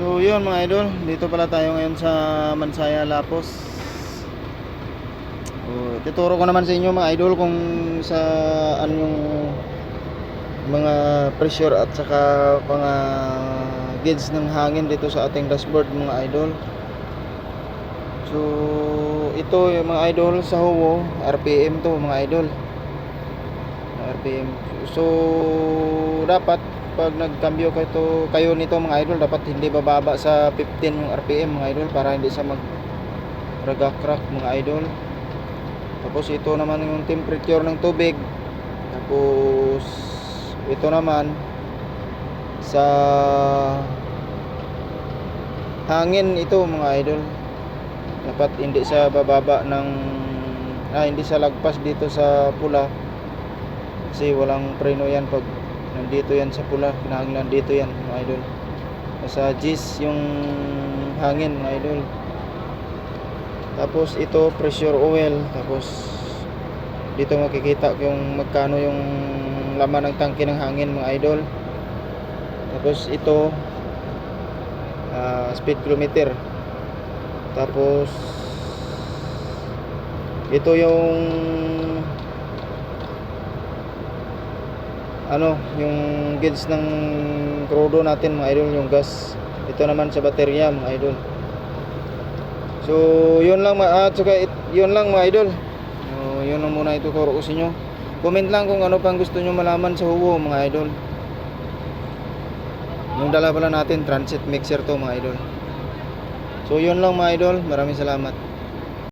So yun mga idol, dito pala tayo ngayon sa Mansaya, Lapos. Tuturo ko naman sa inyo mga idol kung saan yung mga pressure at saka mga gauge ng hangin dito sa ating dashboard mga idol. So ito yung mga idol sa Howo, RPM to mga idol, RPM. So dapat pag nagkambyo kayo nito mga idol, dapat hindi bababa sa 15 yung RPM mga idol, para hindi siya mag crack mga idol. Tapos ito naman yung temperature ng tubig. Tapos ito naman sa hangin, ito mga idol, dapat hindi siya bababa ng hindi siya lagpas dito sa pula, kasi walang preno yan pag nandito yan sa pula. Kinahanglan dito yan mga idol, nasa G's yung hangin mga idol. Tapos ito pressure oil. Tapos dito makikita yung magkano yung laman ng tangke ng hangin mga idol. Tapos ito speed kilometer. Tapos ito yung yung gauge ng crudo natin mga idol, yung gas. Ito naman sa baterya mga idol. So yun lang yun lang mga idol. So yun lang muna ituturo ko sa inyo. Comment lang kung ano pang gusto nyo malaman sa Howo mga idol. Yung dala pala natin transit mixer to mga idol. So yun lang mga idol, maraming salamat.